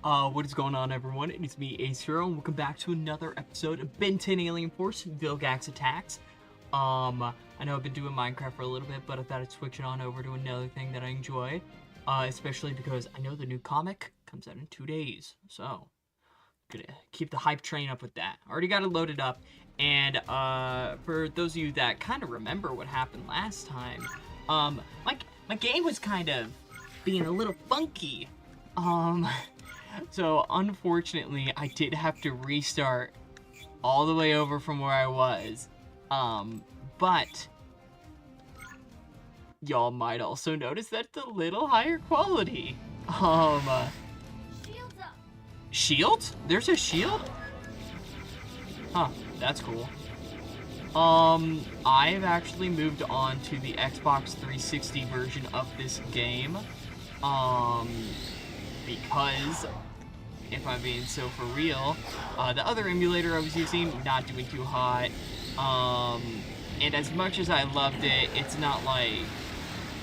What is going on, everyone? It's me, Ace Hero, and welcome back to another episode of Ben 10 Alien Force Vilgax Attacks. I know I've been doing Minecraft for a little bit, but I thought I'd switch it on over to another thing that I enjoy, especially because I know the new comic comes out in 2 days, so gonna keep the hype train up with that. Already got it loaded up, and for those of you that kind of remember what happened last time, my game was kind of being a little funky. So, unfortunately, I did have to restart all the way over from where I was. But y'all might also notice that it's a little higher quality. Shields up. Shields? There's a shield? Huh, that's cool. I've actually moved on to the Xbox 360 version of this game. Because, if I'm being so for real, the other emulator I was using, not doing too hot. And as much as I loved it, it's not like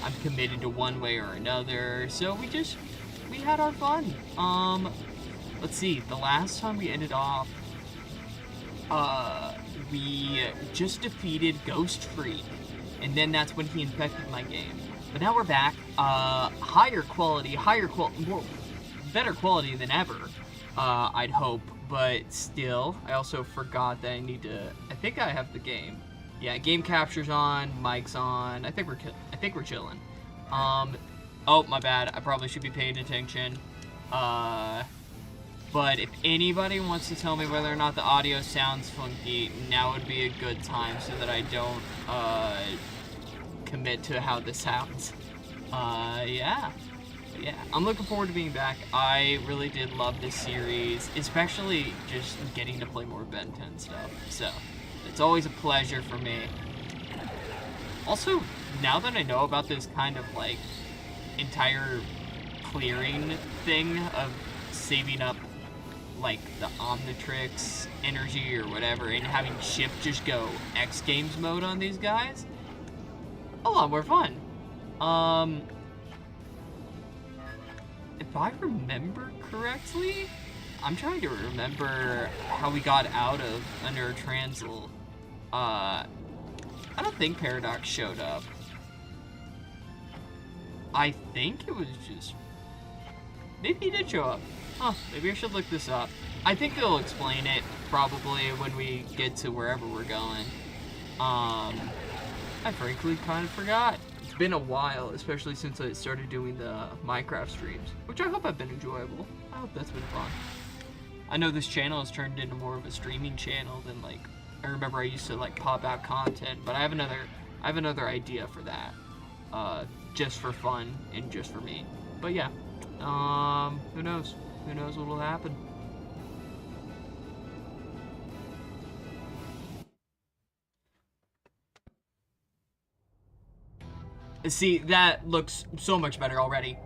I'm committed to one way or another. So we had our fun. Let's see, the last time we ended off, we just defeated Ghost Freak. And then that's when he infected my game. But now we're back, higher quality, more, better quality than ever, I'd hope, but still, I also forgot that I need to, I think I have the game. Yeah, game capture's on, mic's on, I think we're chilling. Oh, my bad, I probably should be paying attention. But if anybody wants to tell me whether or not the audio sounds funky, now would be a good time so that I don't, commit to how this sounds. Yeah, I'm looking forward to being back. I really did love this series, especially just getting to play more Ben 10 stuff, so it's always a pleasure for me. Also, now that I know about this kind of like entire clearing thing of saving up like the Omnitrix energy or whatever and having Shift just go X Games mode on these guys, a lot more fun. If I remember correctly, I'm trying to remember how we got out of under Transl. I don't think Paradox showed up. I think it was just, maybe he did show up. Huh, maybe I should look this up. I think they'll explain it probably when we get to wherever we're going. I frankly kind of forgot. It's been a while, especially since I started doing the Minecraft streams, which I hope have been enjoyable. I hope that's been fun. I know this channel has turned into more of a streaming channel than like, I remember I used to like pop out content, but I have another idea for that. Just for fun and just for me. But yeah, who knows? Who knows what will happen? See, that looks so much better already.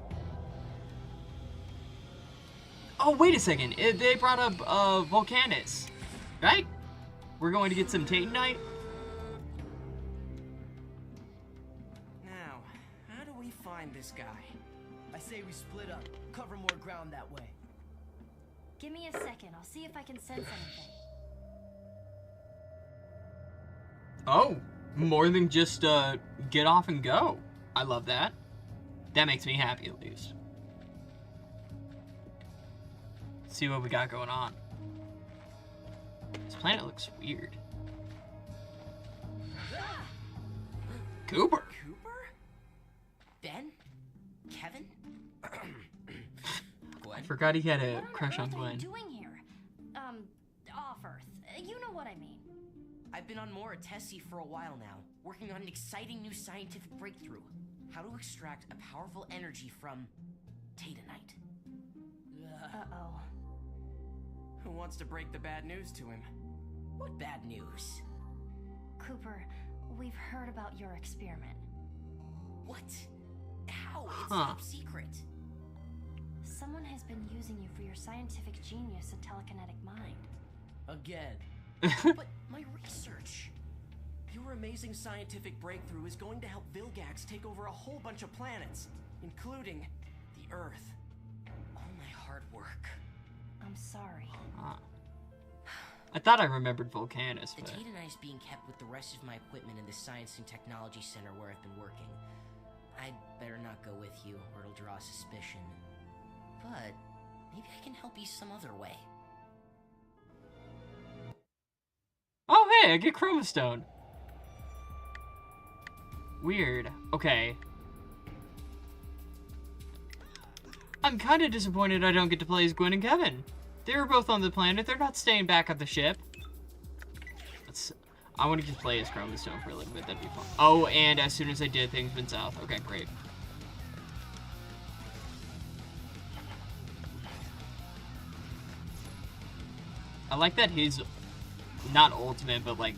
Oh, wait a second. They brought up Volcanus, right? We're going to get some Titanite. Now, how do we find this guy? I say we split up, cover more ground that way. Give me a second. I'll see if I can sense anything. Oh, more than just get off and go. I love that. That makes me happy, at least. Let's see what we got going on. This planet looks weird. Cooper. Cooper? Ben? Kevin? I forgot he had a What crush on earth are Gwen. you doing here? Off Earth. You know what I mean. I've been on Mora Tessie for a while now, working on an exciting new scientific breakthrough. How to extract a powerful energy from Titanite. Uh-oh. Who wants to break the bad news to him? What bad news? Cooper, we've heard about your experiment. What? How? It's Huh. top secret. Someone has been using you for your scientific genius and telekinetic mind. Again. But my research. Your amazing scientific breakthrough is going to help Vilgax take over a whole bunch of planets, including the Earth. All my hard work. I'm sorry. I thought I remembered Volcanus, The but... Titanite is being kept with the rest of my equipment in the Science and Technology Center where I've been working. I'd better not go with you, or it'll draw suspicion. But maybe I can help you some other way. Oh, hey, I get Chromastone. Weird. Okay. I'm kind of disappointed I don't get to play as Gwen and Kevin. They were both on the planet. They're not staying back at the ship. I want to just play as Chromastone for a little bit. That'd be fun. Oh, and as soon as I did, things went south. Okay, great. I like that his, not ultimate, but like,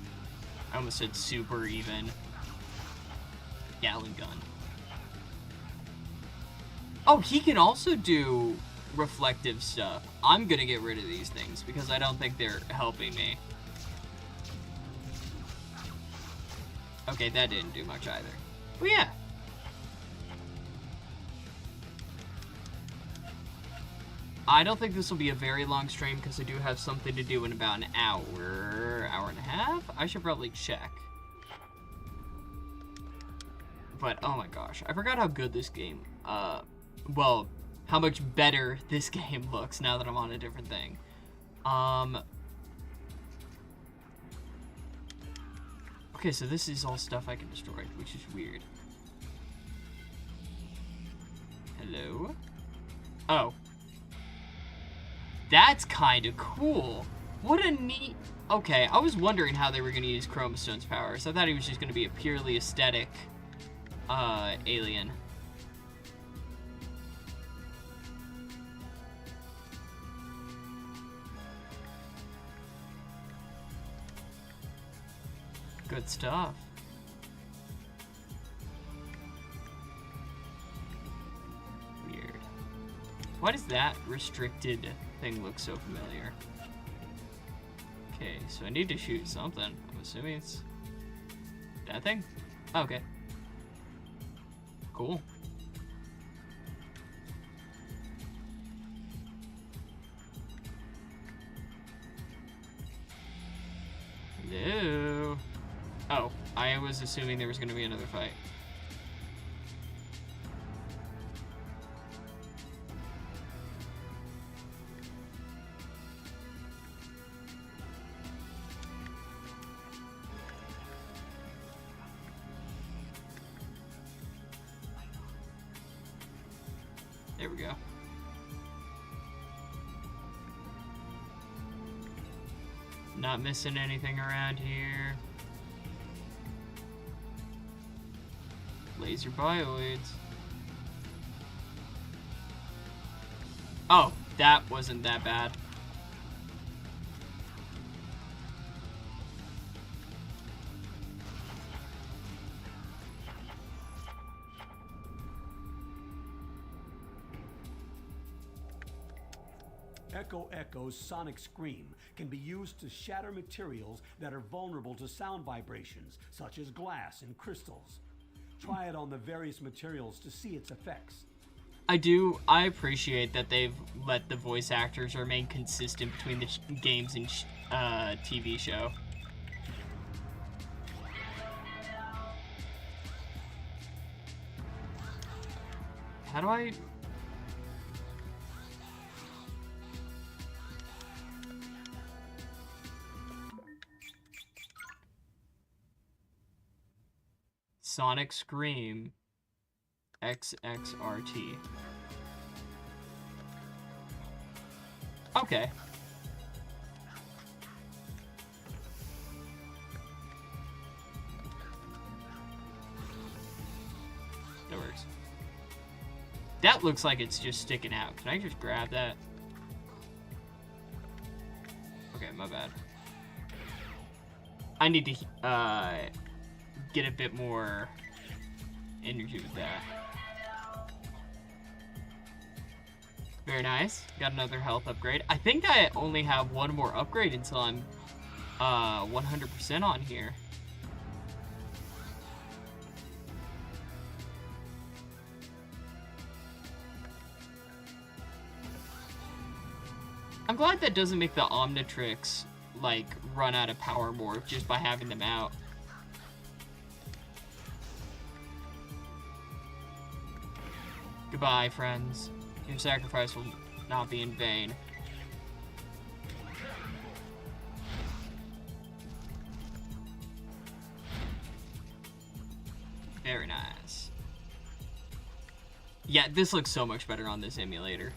I almost said super even, Gatling gun. Oh, he can also do reflective stuff. I'm gonna get rid of these things because I don't think they're helping me. Okay, that didn't do much either. But yeah. I don't think this will be a very long stream because I do have something to do in about an hour, hour and a half. I should probably check. But, oh my gosh, I forgot how good this game, well, how much better this game looks now that I'm on a different thing. Okay, so this is all stuff I can destroy, which is weird. Hello? Oh. That's kind of cool. What a neat... Okay, I was wondering how they were going to use Chromastone's powers. I thought he was just going to be a purely aesthetic alien. Good stuff. Weird. Why does that restricted thing look so familiar? Okay, so I need to shoot something. I'm assuming it's that thing? Oh, okay. Cool. Hello? Oh, I was assuming there was going to be another fight. There we go. Not missing anything around here. Laser bioids. Oh, that wasn't that bad. Echo Echo's sonic scream can be used to shatter materials that are vulnerable to sound vibrations, such as glass and crystals. Try it on the various materials to see its effects. I appreciate that they've let the voice actors remain consistent between the games and TV show. How do I... Sonic Scream XXRT. Okay. That works. That looks like it's just sticking out. Can I just grab that? Okay, my bad. I need to get a bit more energy with that. Very nice. Got another health upgrade. I think I only have one more upgrade until I'm 100% on here. I'm glad that doesn't make the Omnitrix, like, run out of power morph just by having them out. Goodbye, friends. Your sacrifice will not be in vain. Very nice. Yeah, this looks so much better on this emulator.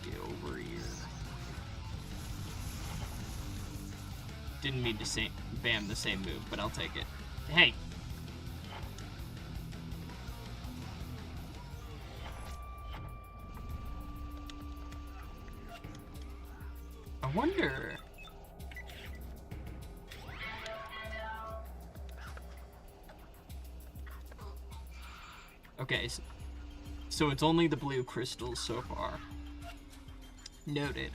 Get over here. Didn't mean to say bam the same move, but I'll take it. Hey! I wonder... Okay, so it's only the blue crystals so far. Noted.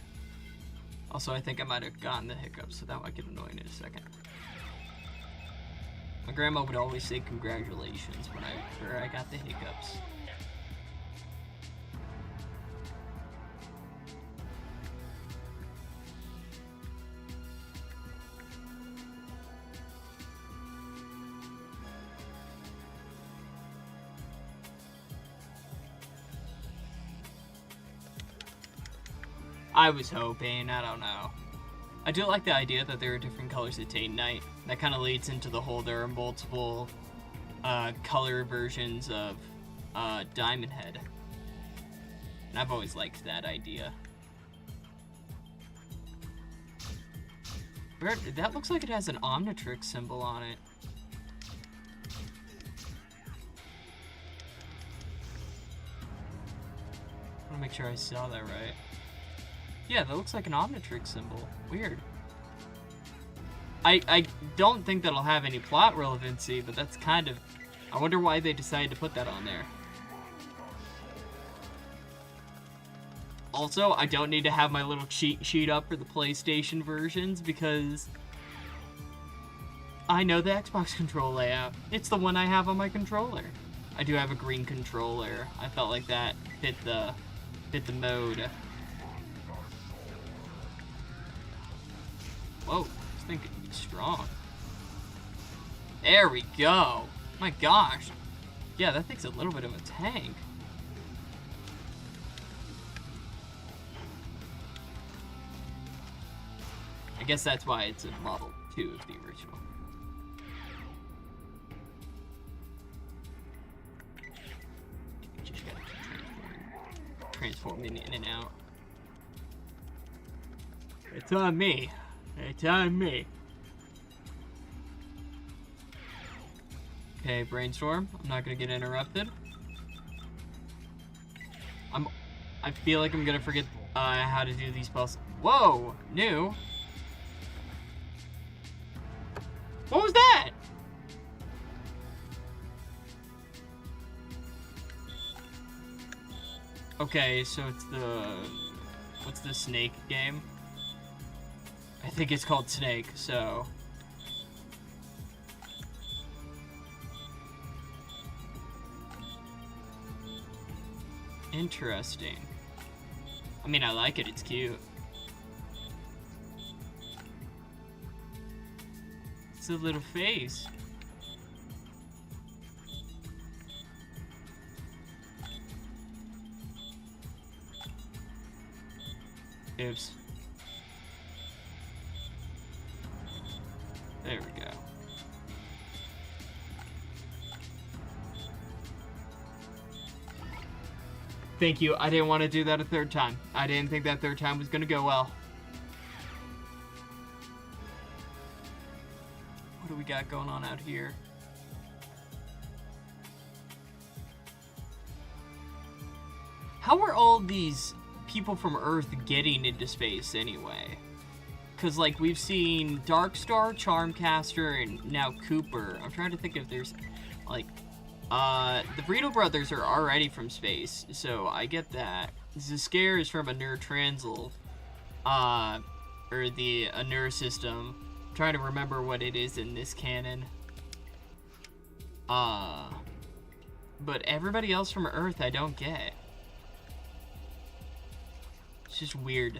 Also, I think I might have gotten the hiccups, so that might get annoying in a second. My grandma would always say congratulations when I got the hiccups. I was hoping, I don't know. I do like the idea that there are different colors of Tate Knight. That kind of leads into the whole there are multiple color versions of Diamond Head. And I've always liked that idea. That looks like it has an Omnitrix symbol on it. I want to make sure I saw that right. Yeah, that looks like an Omnitrix symbol. Weird. I don't think that'll have any plot relevancy, but that's kind of... I wonder why they decided to put that on there. Also, I don't need to have my little cheat sheet up for the PlayStation versions because I know the Xbox control layout. It's the one I have on my controller. I do have a green controller. I felt like that fit the mode. Whoa, this thing could be strong. There we go. My gosh. Yeah, that thing's a little bit of a tank. I guess that's why it's a Model 2 of the original. You just gotta keep transforming in and out. It's on me. It's on me. Okay, brainstorm. I'm not gonna get interrupted. I feel like I'm gonna forget how to do these puzzles. Whoa, new. What was that? Okay, so it's what's the Snake game? I think it's called Snake, so... Interesting. I mean, I like it, it's cute. It's a little face. Oops. There we go. Thank you. I didn't want to do that a third time. I didn't think that third time was going to go well. What do we got going on out here? How are all these people from Earth getting into space anyway? Because, like, we've seen Darkstar, Charmcaster, and now Cooper. I'm trying to think if there's, like, the Brito brothers are already from space, so I get that. Zscare is from a Transil, or a Nur system. I'm trying to remember what it is in this canon. But everybody else from Earth I don't get. It's just weird.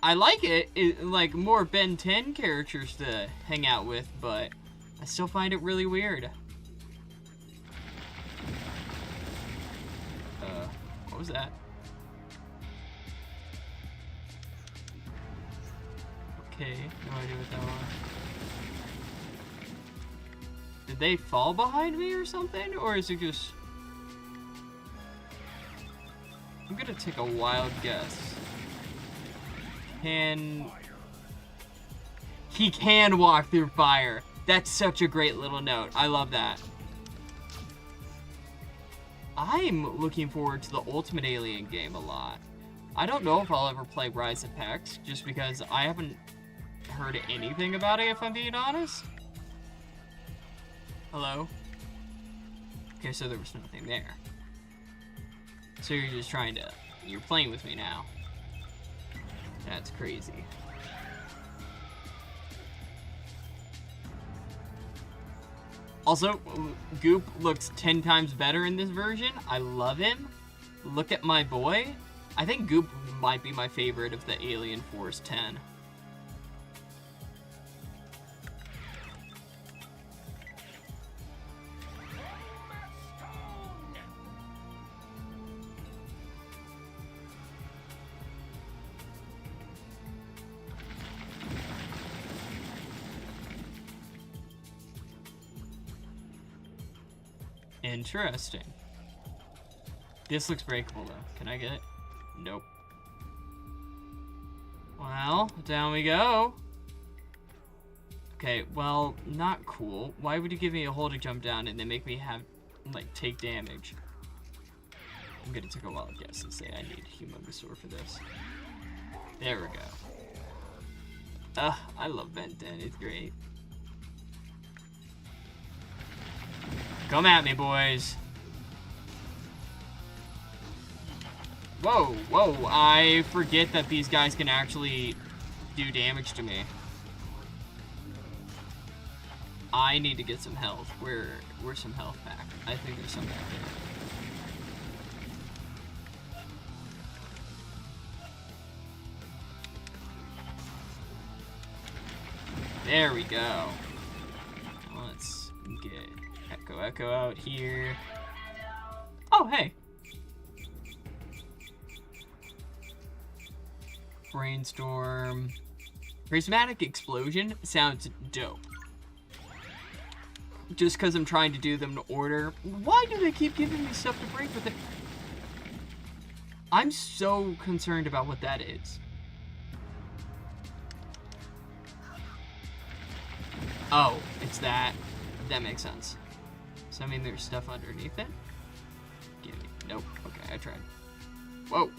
I like it, like more Ben 10 characters to hang out with, but I still find it really weird. What was that? Okay, no idea what that was. Did they fall behind me or something? Or is it just... I'm gonna take a wild guess. He can walk through fire. That's such a great little note. I love that. I'm looking forward to the Ultimate Alien game a lot. I don't know if I'll ever play Rise of Pex, just because I haven't heard anything about it, if I'm being honest. Hello? Okay, so there was nothing there. So you're just trying to... You're playing with me now. That's crazy. Also, Goop looks 10 times better in this version. I love him. Look at my boy. I think Goop might be my favorite of the Alien Force 10. Interesting. This looks breakable though. Can I get it? Nope. Well, down we go. Okay, well, not cool. Why would you give me a hole to jump down and then make me have, like, take damage? I'm gonna take a wild guess and say I need Humongousaur for this. There we go. I love Ben 10. It's great. Come at me, boys. Whoa, whoa. I forget that these guys can actually do damage to me. I need to get some health. Where's some health back? I think there's some back there. There we go. Let's get Echo out here. Oh, hey. Brainstorm. Prismatic Explosion sounds dope. Just because I'm trying to do them in order. Why do they keep giving me stuff to break with it? I'm so concerned about what that is. Oh, it's that. That makes sense. So, I mean, there's stuff underneath it? Give me. Nope. Okay, I tried. Whoa.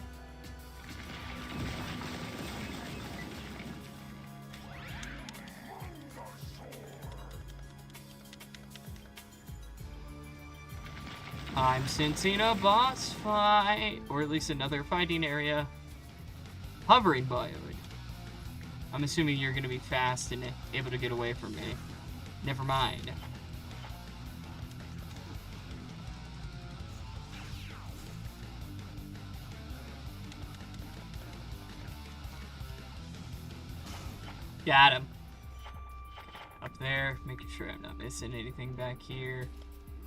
I'm sensing a boss fight, or at least another fighting area. Hovering Biode. I'm assuming you're going to be fast and able to get away from me. Never mind. Got him. Up there, making sure I'm not missing anything back here.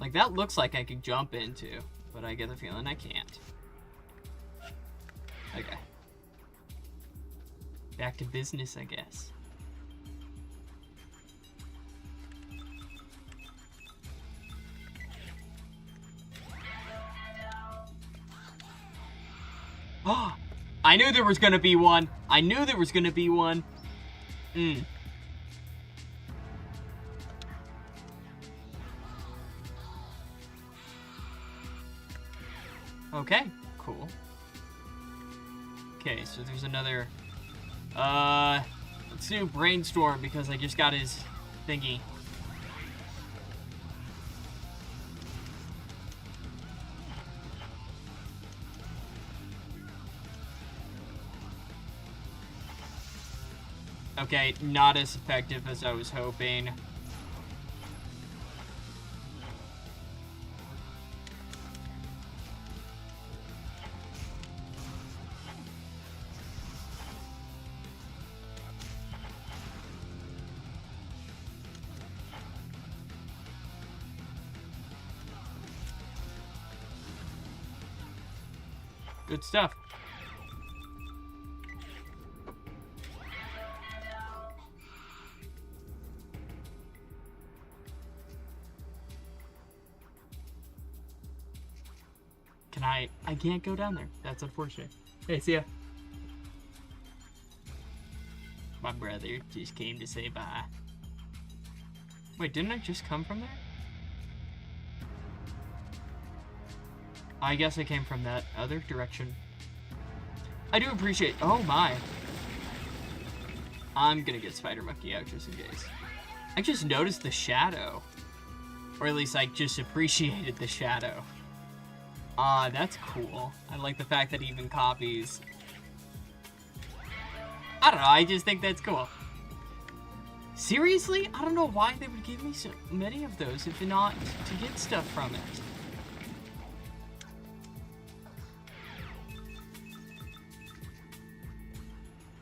Like, that looks like I could jump into, but I get the feeling I can't. Okay. Back to business, I guess. Oh, I knew there was gonna be one. I knew there was gonna be one. Okay, cool. Okay, so there's another, let's do Brainstorm because I just got his thingy. Okay, not as effective as I was hoping. Good stuff. Can I can't go down there. That's unfortunate. Hey, see ya. My brother just came to say bye. Wait, didn't I just come from there? I guess I came from that other direction. I do appreciate... Oh my. I'm gonna get Spider Monkey out just in case. I just noticed the shadow. Or at least I just appreciated the shadow. Ah, that's cool. I like the fact that it even copies. I don't know, I just think that's cool. Seriously? I don't know why they would give me so many of those if not to get stuff from it.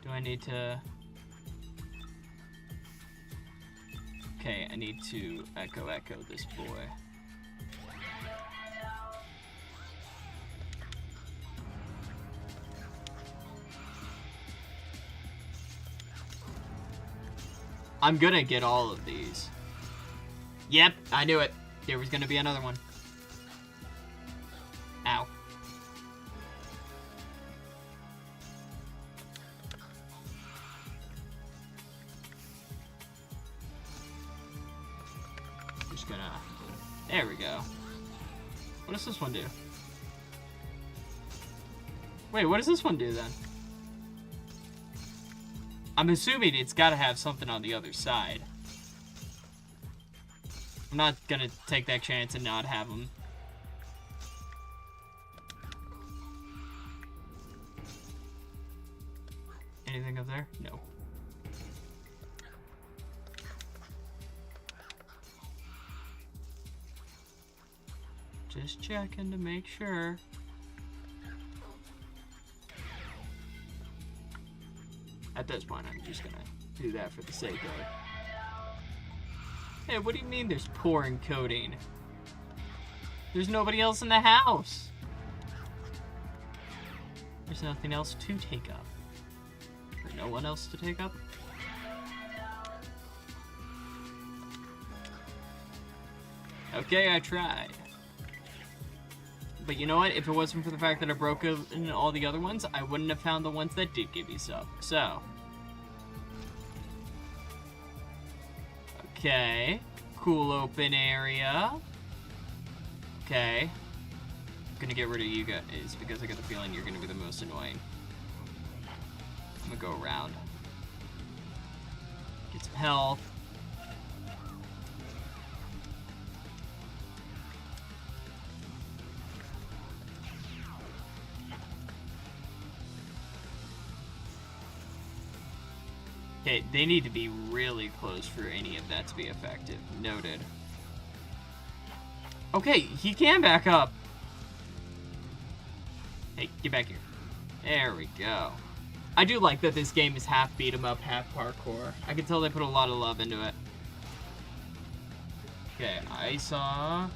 Do I need to... Okay, I need to echo this boy. I'm gonna get all of these. Yep, I knew it. There was gonna be another one. Ow. Just gonna... There we go. What does this one do? Wait, what does this one do then? I'm assuming it's got to have something on the other side. I'm not gonna take that chance and not have them. Anything up there? No. Just checking to make sure. At this point, I'm just gonna do that for the sake of it. Hey, what do you mean there's pouring coating? There's nobody else in the house. There's nothing else to take up. Or no one else to take up? Okay, I tried. But you know what? If it wasn't for the fact that I broke in all the other ones, I wouldn't have found the ones that did give me stuff. So. Okay. Cool open area. Okay. I'm gonna get rid of you guys because I got the feeling you're gonna be the most annoying. I'm gonna go around. Get some health. Okay, they need to be really close for any of that to be effective. Noted. Okay, he can back up. Hey, get back here. There we go. I do like that this game is half beat 'em up, half parkour. I can tell they put a lot of love into it. Okay, I saw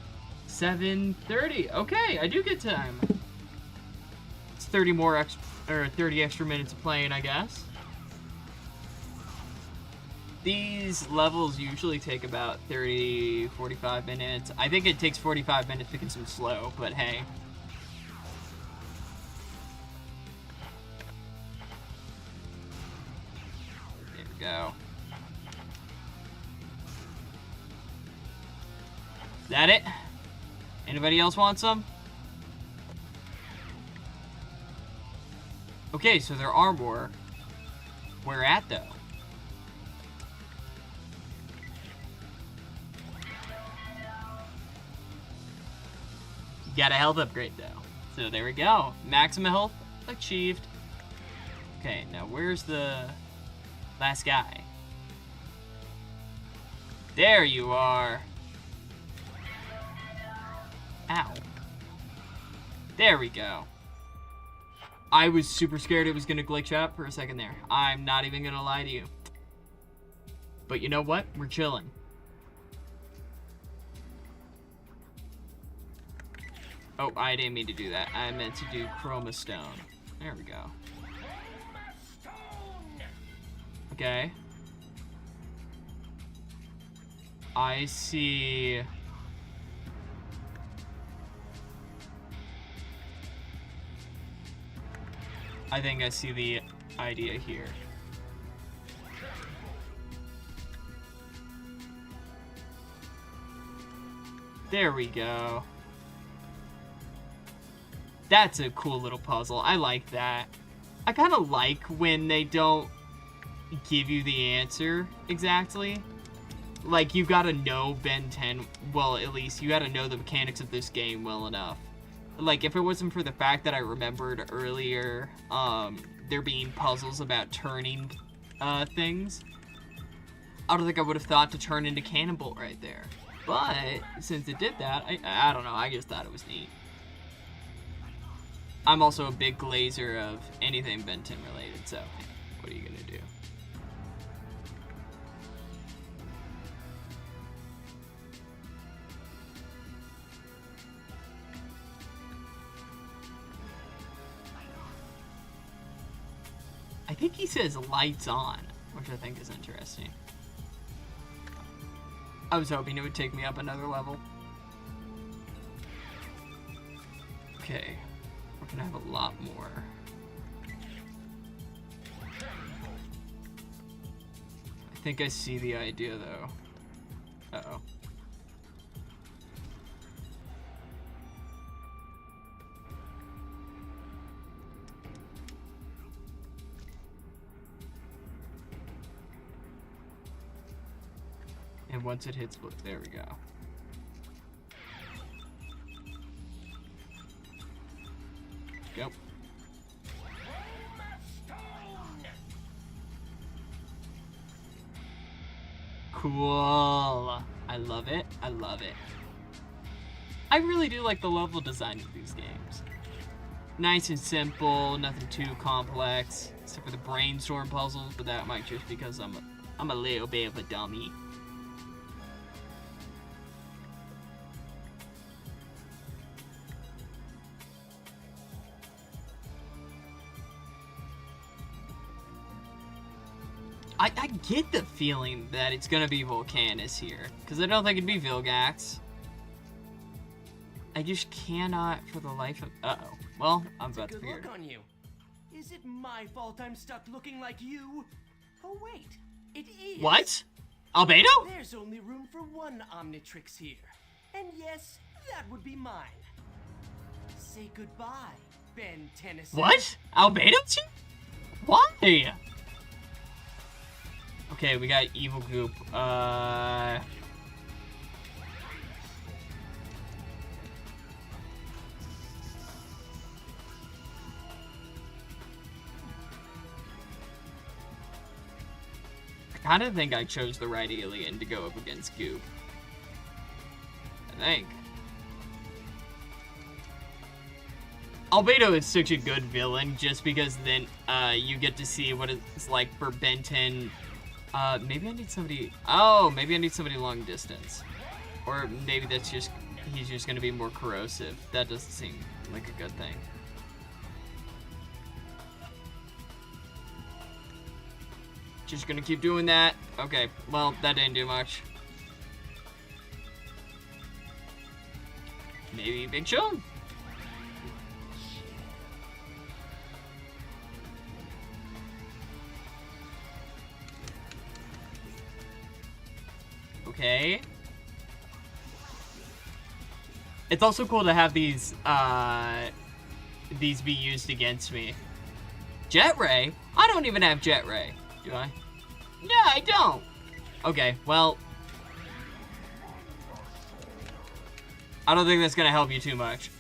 7:30. Okay, I do get time. It's 30 extra minutes of playing, I guess. These levels usually take about 30, 45 minutes. I think it takes 45 minutes because I'm slow, but hey. There we go. Is that it? Anybody else want some? Okay, so there are more. Where at, though? Got a health upgrade though. So there we go. Maximum health achieved. Okay, now where's the last guy? There you are. Ow. There we go. I was super scared it was gonna glitch out for a second there. I'm not even gonna lie to you. But you know what? We're chilling. Oh, I didn't mean to do that. I meant to do Chroma Stone. There we go. Okay. I see... I think I see the idea here. There we go. That's a cool little puzzle. I like that. I kind of like when they don't give you the answer exactly. Like, you gotta know Ben 10, well, at least, you gotta know the mechanics of this game well enough. Like, if it wasn't for the fact that I remembered earlier, there being puzzles about turning, things, I don't think I would have thought to turn into Cannonbolt right there. But, since it did that, I don't know, I just thought it was neat. I'm also a big glazer of anything Ben 10 related, so, what are you gonna do? I think he says lights on, which I think is interesting. I was hoping it would take me up another level. Okay, we're gonna have a lot more. I think I see the idea though. Uh-oh. And once it hits, there we go. Go. Cool. I love it. I love it. I really do like the level design of these games. Nice and simple, nothing too complex, except for the brainstorm puzzles, but that might just because I'm a little bit of a dummy. I get the feeling that it's gonna be Volcanus here, because I don't think it'd be Vilgax. I just cannot for the life of... Uh-oh. Well, I'm about to figure it out. Good luck on you. Is it my fault I'm stuck looking like you? Oh wait, it is. What? Albedo? There's only room for one Omnitrix here. And yes, that would be mine. Say goodbye, Ben Tennyson. What? Albedo? Why? Okay, we got Evil Goop. I kind of think I chose the right alien to go up against Goop. I think. Albedo is such a good villain just because then you get to see what it's like for Ben 10. Maybe I need somebody... Oh, maybe I need somebody long distance. Or maybe that's just... He's just gonna be more corrosive. That doesn't seem like a good thing. Just gonna keep doing that. Okay, well, that didn't do much. Maybe Big Show? Okay. It's also cool to have these be used against me. Jet Ray? I don't even have Jet Ray. Do I? No, I don't. Okay, well. I don't think that's gonna help you too much.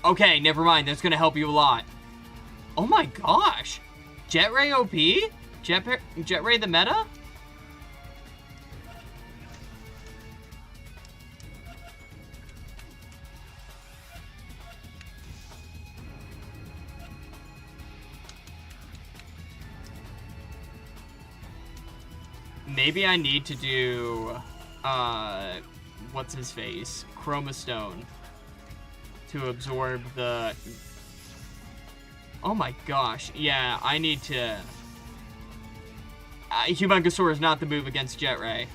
Okay, never mind. That's gonna help you a lot. Oh my gosh. Jet Ray OP? Jet Ray the meta? Maybe I need to do, what's his face? Chroma Stone. to absorb the... Oh my gosh. Yeah, I need to... Humongousaur is not the move against Jet Ray.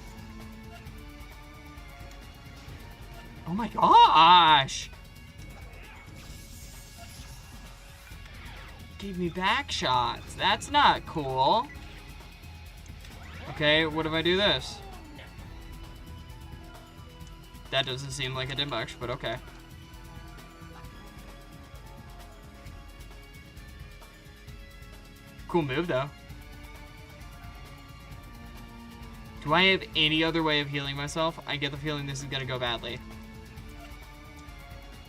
Oh my gosh! Gave me back shots. That's not cool. Okay, what if I do this? That doesn't seem like it did much, but okay. Cool move, though. Do I have any other way of healing myself? I get the feeling this is gonna go badly.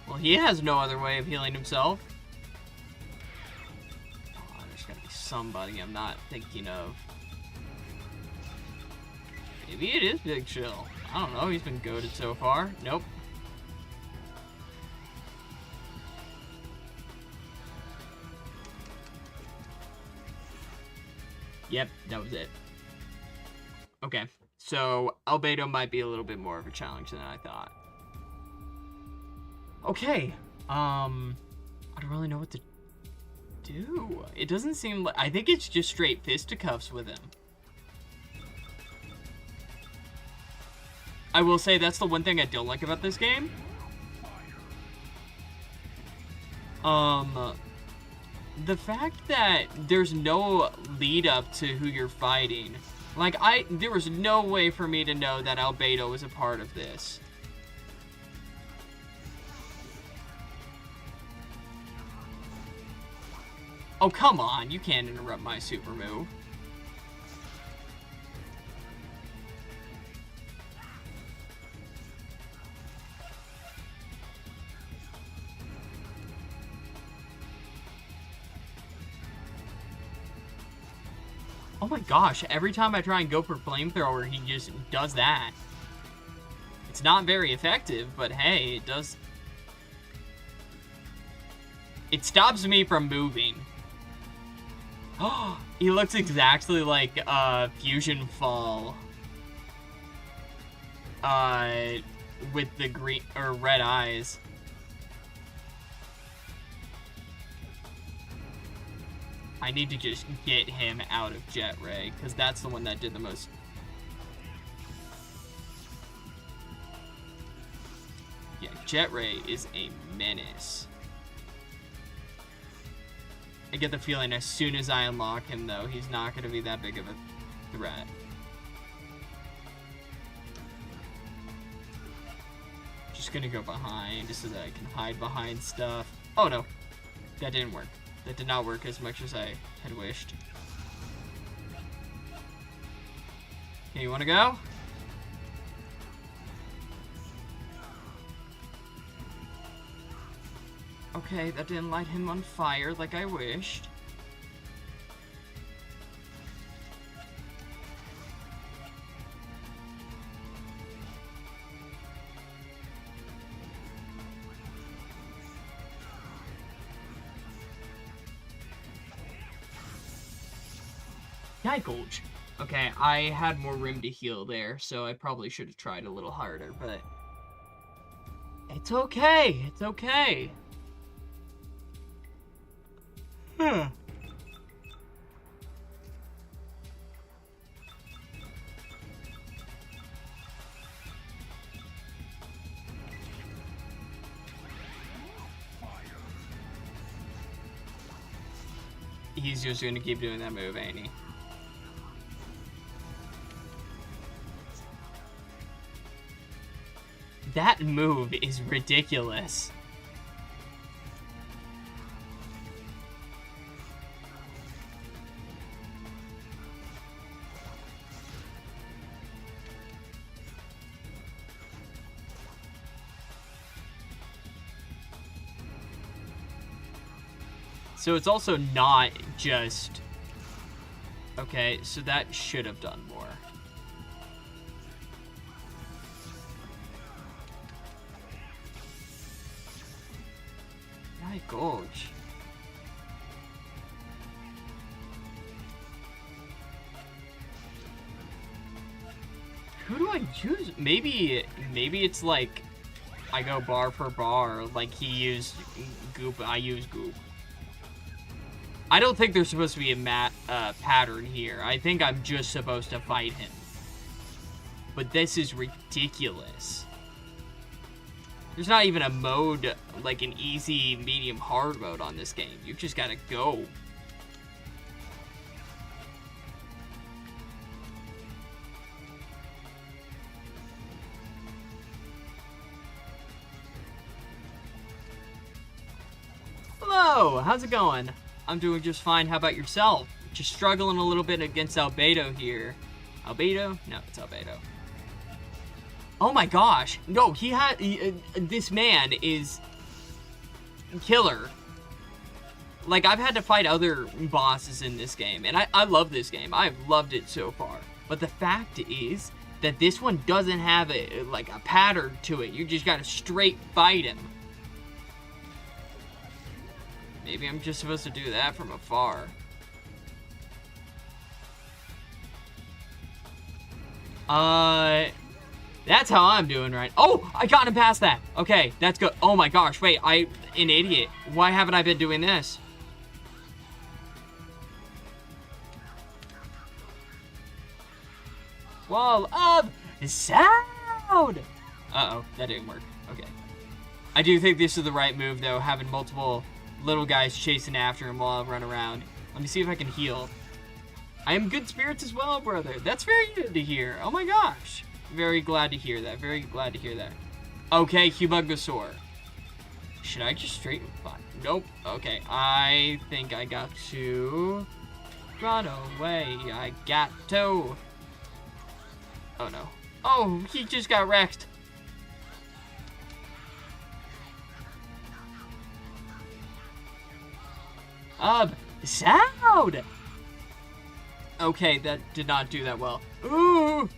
Well, he has no other way of healing himself. Oh, there's gotta be somebody I'm not thinking of. Maybe it is Big Chill. I don't know, he's been goated so far. Nope. Yep, that was it. Okay, so Albedo might be a little bit more of a challenge than I thought. Okay, I don't really know what to do. It doesn't seem like... I think it's just straight fisticuffs with him. I will say that's the one thing I don't like about this game. The fact that there's no lead up to who you're fighting. Like, there was no way for me to know that Albedo was a part of this. Oh, come on. You can't interrupt my super move. Oh my gosh, every time I try and go for flamethrower, he just does that. It's not very effective, but hey, it does... It stops me from moving. Oh, he looks exactly like Fusion Fall. With the green or red eyes. I need to just get him out of Jet Ray, because that's the one that did the most. Yeah, Jet Ray is a menace. I get the feeling as soon as I unlock him, though, he's not going to be that big of a threat. Just going to go behind, just so that I can hide behind stuff. Oh, no. That didn't work. That did not work as much as I had wished. Okay, you want to go? Okay, that didn't light him on fire like I wished. Gulch. Okay, I had more room to heal there, so I probably should have tried a little harder, but... It's okay, it's okay. He's just gonna keep doing that move, ain't he? That move is ridiculous. So it's also not just... Okay, so that should have done more. My gosh. Who do I choose? Maybe it's like I go bar for bar. Like, he used goop, I use goop. I don't think there's supposed to be a pattern here. I think I'm just supposed to fight him. But this is ridiculous. There's not even a mode, like an easy, medium, hard mode on this game. You just gotta go. Hello, how's it going? I'm doing just fine. How about yourself? Just struggling a little bit against Albedo here. Albedo? No, it's Albedo. Oh my gosh. No, this man is killer. Like, I've had to fight other bosses in this game, and I love this game. I've loved it so far. But the fact is that this one doesn't have a pattern to it. You just gotta straight fight him. Maybe I'm just supposed to do that from afar. That's how I'm doing, right? Oh, I got him past that. Okay, that's good. Oh my gosh, wait, an idiot. Why haven't I been doing this? Wall of sound! Uh-oh, that didn't work. Okay. I do think this is the right move, though, having multiple little guys chasing after him while I run around. Let me see if I can heal. I am good spirits as well, brother. That's very good to hear. Oh my gosh. Very glad to hear that. Very glad to hear that. Okay, Humongousaur. Should I just straight... Nope. Okay, I think I got to... run away. I got to... Oh no. Oh, he just got wrecked. Sound! Okay, that did not do that well. Ooh!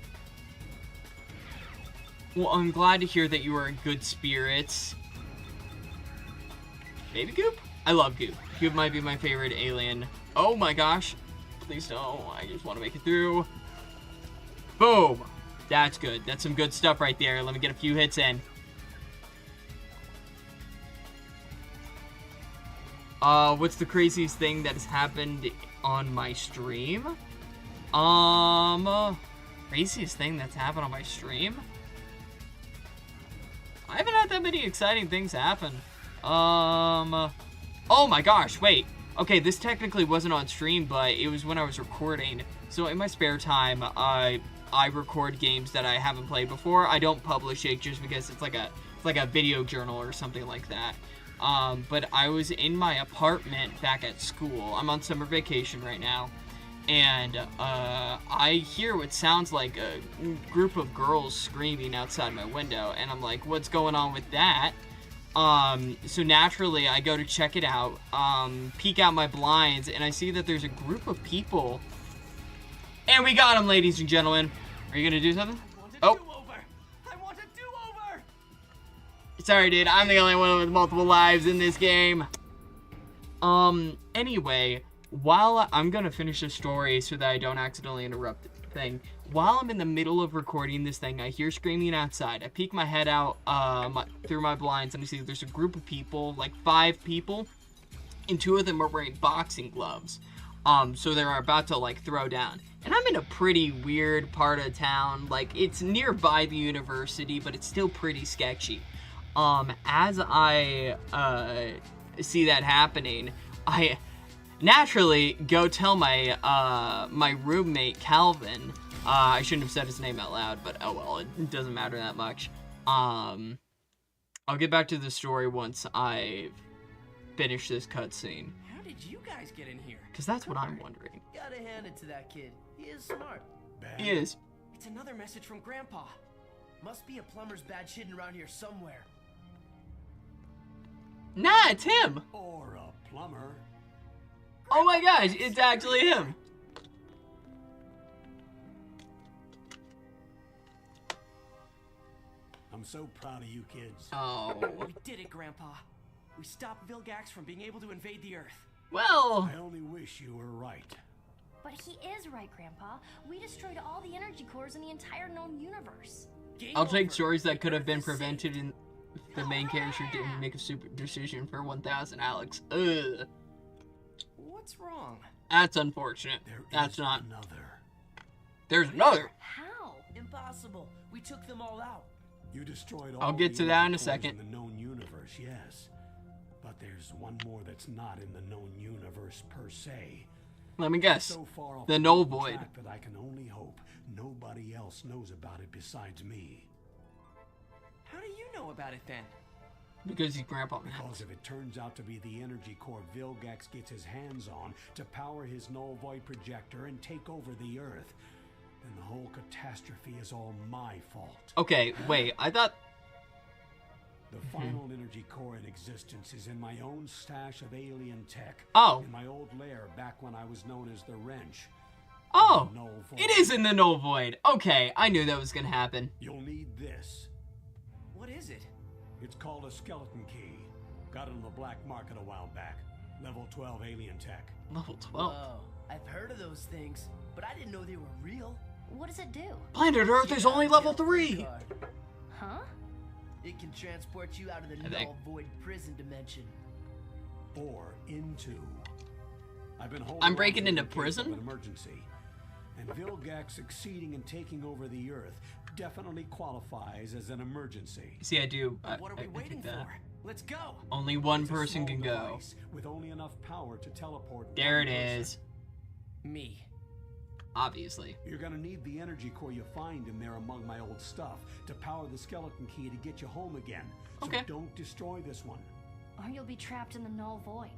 Well, I'm glad to hear that you are in good spirits. Baby Goop? I love Goop. Goop might be my favorite alien. Oh my gosh. Please don't. I just want to make it through. Boom! That's good. That's some good stuff right there. Let me get a few hits in. What's the craziest thing that has happened on my stream? Craziest thing that's happened on my stream? I haven't had that many exciting things happen. Oh my gosh, wait. Okay, this technically wasn't on stream, but it was when I was recording. So in my spare time, I record games that I haven't played before. I don't publish it just because it's like a video journal or something like that. But I was in my apartment back at school. I'm on summer vacation right now. And I hear what sounds like a group of girls screaming outside my window. And I'm like, what's going on with that? So naturally, I go to check it out, peek out my blinds, and I see that there's a group of people. And we got them, ladies and gentlemen. Are you going to do something? Oh. I want a do-over! Sorry, dude. I'm the only one with multiple lives in this game. Anyway, while I'm going to finish the story so that I don't accidentally interrupt the thing, while I'm in the middle of recording this thing, I hear screaming outside. I peek my head out through my blinds, and I see there's a group of people, like 5 people, and 2 of them are wearing boxing gloves. So they're about to, like, throw down. And I'm in a pretty weird part of town. Like, it's nearby the university, but it's still pretty sketchy. As I see that happening, I naturally go tell my my roommate Calvin. I shouldn't have said his name out loud, but oh well, it doesn't matter that much. I'll get back to the story once I finish this cutscene. How did you guys get in here? Because that's what I'm wondering. Gotta hand it to that kid. He is smart. He is. It's another message from Grandpa. Must be a plumber's badge hidden around here somewhere. Nah, it's him. Or a plumber. Oh my gosh, it's actually him. I'm so proud of you kids. Oh. We did it, Grandpa. We stopped Vilgax from being able to invade the Earth. Well. I only wish you were right. But he is right, Grandpa. We destroyed all the energy cores in the entire known universe. I'll take stories that could have been prevented The main character didn't make a super decision for 1,000, Alex. Ugh. What's wrong? That's unfortunate. There That's is not. another. There's another. How? Impossible. We took them all out. You destroyed all I'll get the to that in a energy cores second. in the known universe, yes. But there's one more that's not in the known universe per se. Let me guess. So far off The null beaten void. track that I can only hope nobody else knows about it besides me. How do you know about it then? Because he's Grandpa Because Max. if it turns out to be the energy core Vilgax gets his hands on to power his null void projector and take over the Earth, then the whole catastrophe is all my fault. Okay, wait. I thought. The final energy core in existence is in my own stash of alien tech. Oh. In my old lair back when I was known as the Wrench. Oh, The null void. it is in the null void. Okay, I knew that was gonna happen. You'll need this. What is it? It's called a skeleton key. Got it on the black market a while back. Level 12 alien tech. Level 12. Whoa, I've heard of those things, but I didn't know they were real. What does it do? Planet Earth is only level 3. Card. Huh? It can transport you out of the I think. null void prison dimension. Or into. I've been holding I'm on breaking to it into in case of prison? an emergency. And Vilgax succeeding in taking over the Earth definitely qualifies as an emergency. See, I do. What are we waiting think that. for? Let's go. Only one It's a person small can go. device with only enough power to teleport. There one it person. is. Me. Obviously. You're gonna need the energy core you find in there among my old stuff to power the skeleton key to get you home again. So Okay. don't destroy this one. Or you'll be trapped in the null void.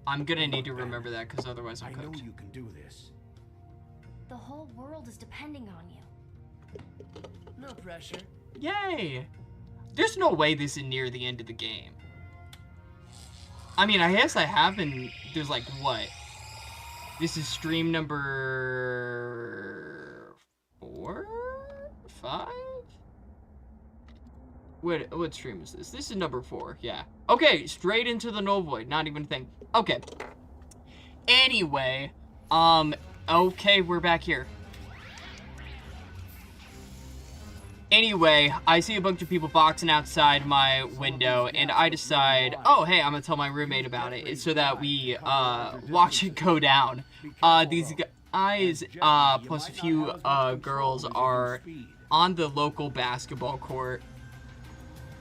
I'm gonna need to remember that because otherwise I I'm know cooked. you can do this. The whole world is depending on you. No pressure. Yay! There's no way this is near the end of the game. I mean, I guess I have been. There's like what? This is stream number 4, 5. What stream is this? This is number 4. Yeah. Okay, straight into the null void. Not even a thing. Okay. Anyway, okay, we're back here. Anyway, I see a bunch of people boxing outside my window, and I decide, oh, hey, I'm gonna tell my roommate about it, so that we, watch it go down. These guys, plus a few, girls are on the local basketball court,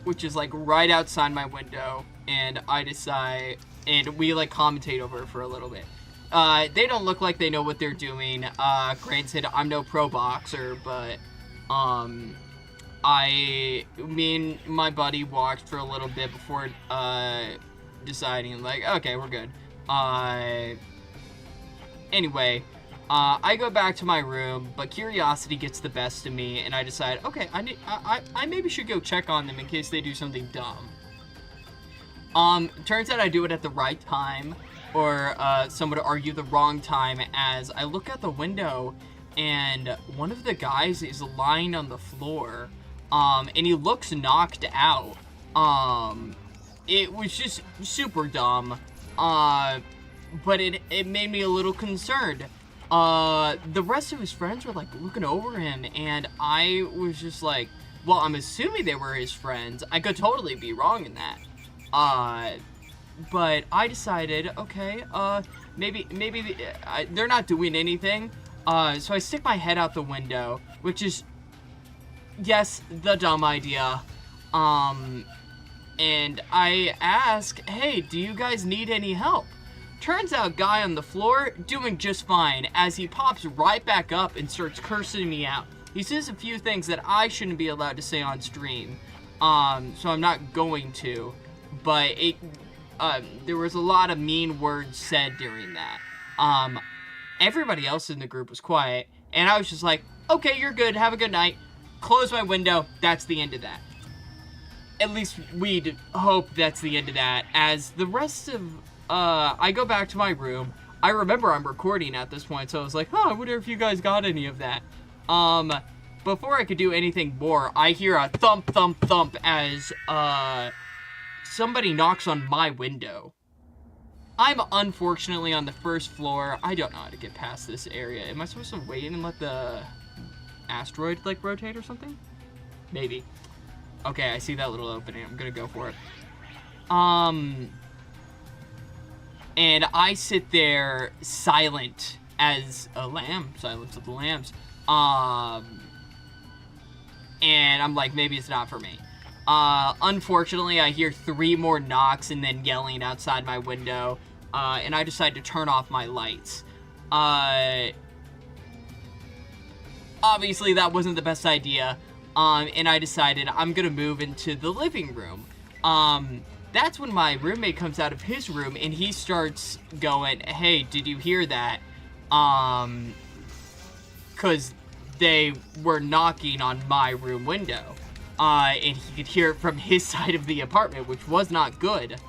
which is, like, right outside my window, and I decide, and we, like, commentate over it for a little bit. They don't look like they know what they're doing. Granted, I'm no pro boxer, but, me and my buddy walked for a little bit before, deciding, like, okay, we're good. Anyway, I go back to my room, but curiosity gets the best of me, and I decide, okay, I maybe should go check on them in case they do something dumb. Turns out I do it at the right time, or, some would argue the wrong time, as I look out the window, and one of the guys is lying on the floor, and he looks knocked out. It was just super dumb, but it made me a little concerned. The rest of his friends were, like, looking over him, and I was just like, well, I'm assuming they were his friends. I could totally be wrong in that. But I decided, okay, maybe they're not doing anything. So I stick my head out the window, which is, yes, the dumb idea. And I ask, hey, do you guys need any help? Turns out guy on the floor doing just fine, as he pops right back up and starts cursing me out. He says a few things that I shouldn't be allowed to say on stream, so I'm not going to, but there was a lot of mean words said during that. Everybody else in the group was quiet, and I was just like, okay, you're good, have a good night. Close my window, that's the end of that. At least we'd hope that's the end of that, as the rest of, I go back to my room. I remember I'm recording at this point, so I was like, I wonder if you guys got any of that. Before I could do anything more, I hear a thump, thump, thump as, somebody knocks on my window. I'm unfortunately on the first floor. I don't know how to get past this area. Am I supposed to wait and let the asteroid, like, rotate or something? Maybe. Okay, I see that little opening. I'm gonna go for it. And I sit there silent as a lamb. Silence of the lambs. And I'm like, maybe it's not for me. Unfortunately, I hear 3 more knocks and then yelling outside my window. And I decide to turn off my lights. Obviously, that wasn't the best idea. And I decided I'm gonna move into the living room. That's when my roommate comes out of his room and he starts going, hey, did you hear that? Cause they were knocking on my room window. And he could hear it from his side of the apartment, which was not good.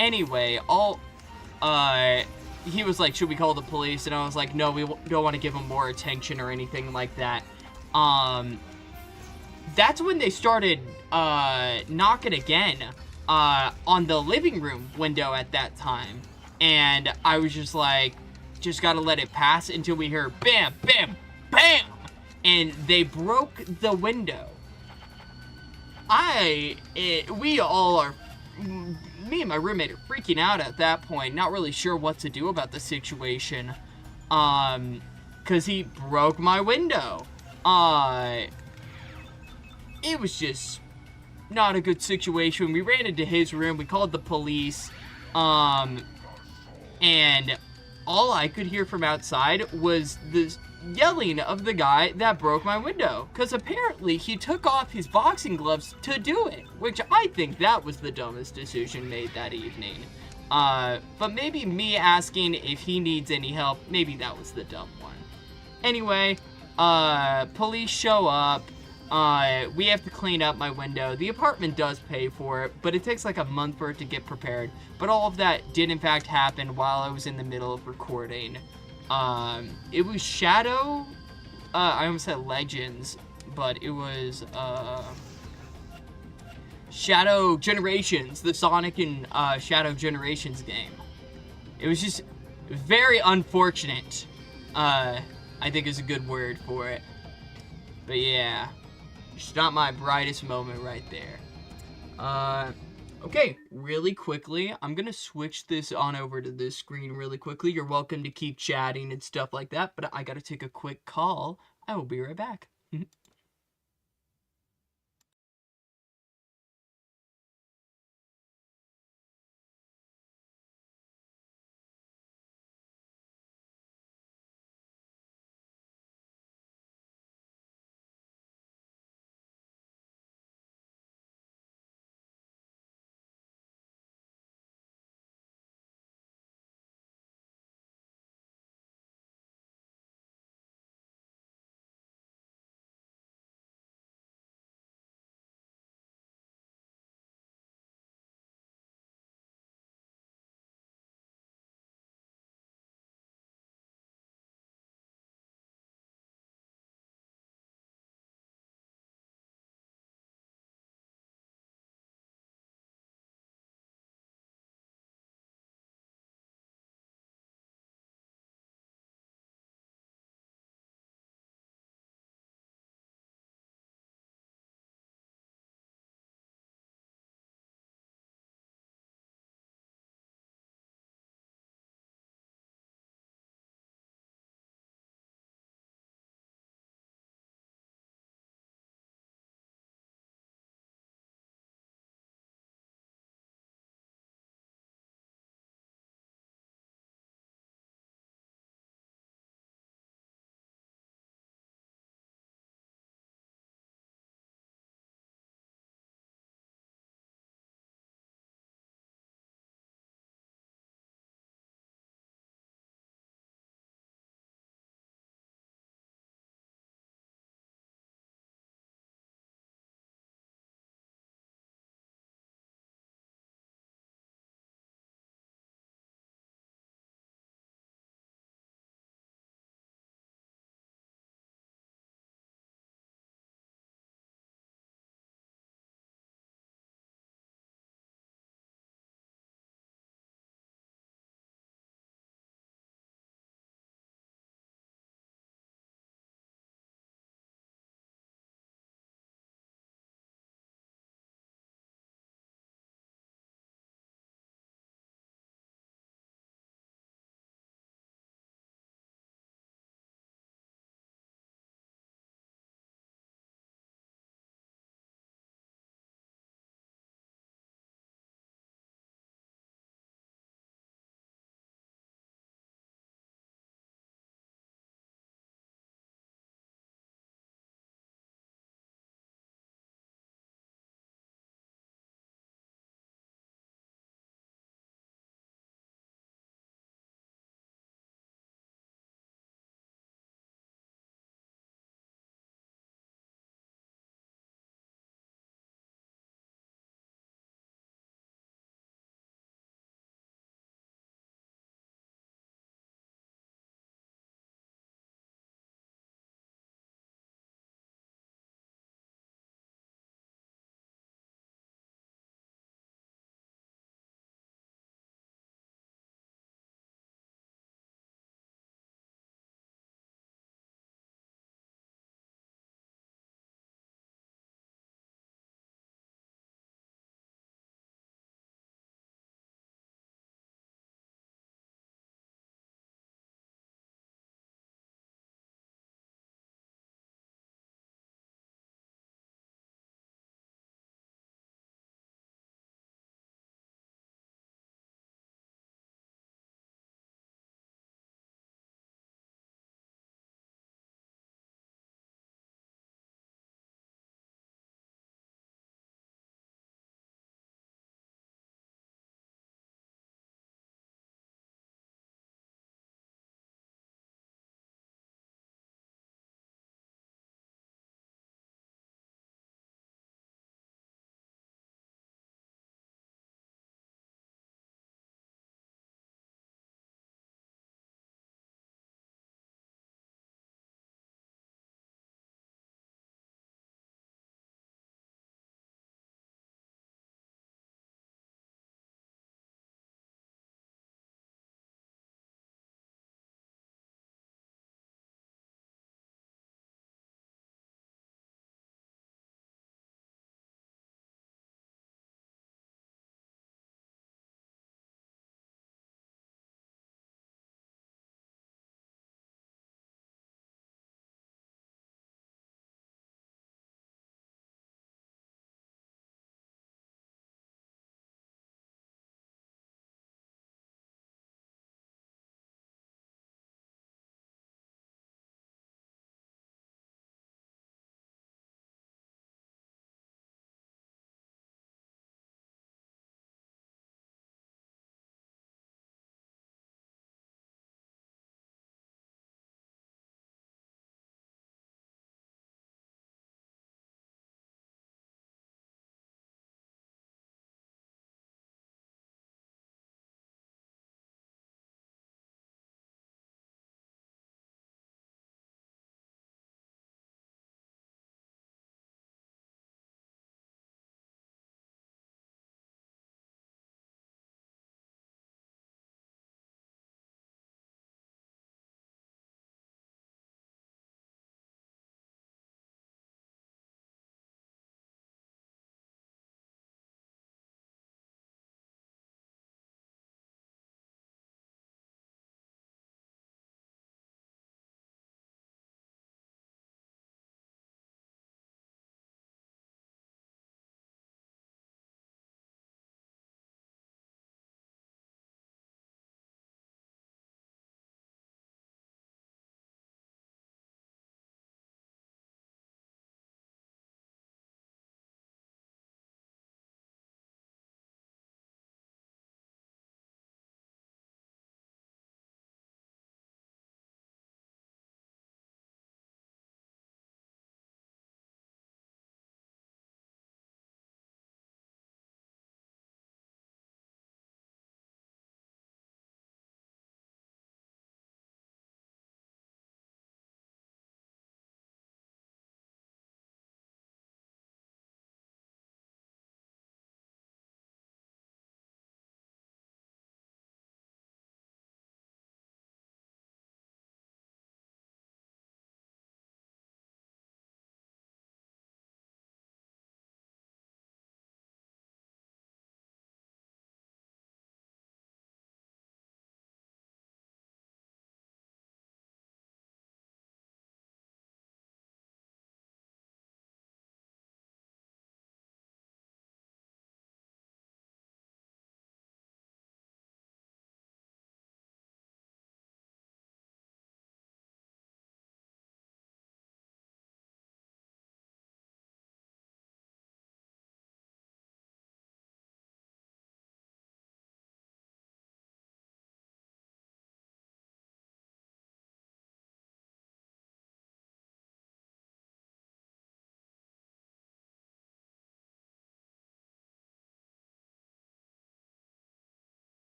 Anyway, he was like, should we call the police? And I was like, no, we don't want to give him more attention or anything like that. That's when they started, knocking again, on the living room window at that time. And I was just like, just gotta let it pass until we hear bam, bam, bam! And they broke the window. We all are, me and my roommate are freaking out at that point, not really sure what to do about the situation. Cause he broke my window. It was just not a good situation. We ran into his room, we called the police, and all I could hear from outside was the yelling of the guy that broke my window. Because apparently he took off his boxing gloves to do it, which I think that was the dumbest decision made that evening. But maybe me asking if he needs any help, maybe that was the dumb one. Anyway, police show up. We have to clean up my window. The apartment does pay for it, but it takes like a month for it to get prepared. But all of that did in fact happen while I was in the middle of recording. It was Shadow, I almost said Legends, but it was, Shadow Generations, the Sonic and, Shadow Generations game. It was just very unfortunate, I think is a good word for it. But yeah, it's not my brightest moment right there. Okay, really quickly, I'm gonna switch this on over to this screen really quickly. You're welcome to keep chatting and stuff like that, but I gotta take a quick call. I will be right back.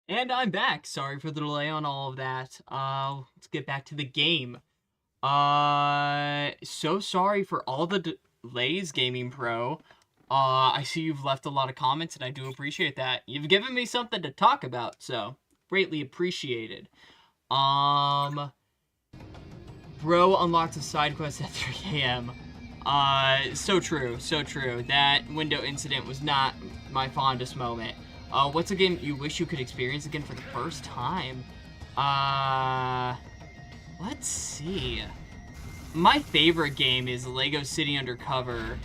And I'm back. Sorry for the delay on all of that. Let's get back to the game. So sorry for all the delays, Gaming Pro. I see you've left a lot of comments, and I do appreciate that. You've given me something to talk about, so greatly appreciated. Bro unlocked a side quest at 3 a.m. So true, so true. That window incident was not my fondest moment. What's a game you wish you could experience again for the first time? Let's see. My favorite game is Lego City Undercover.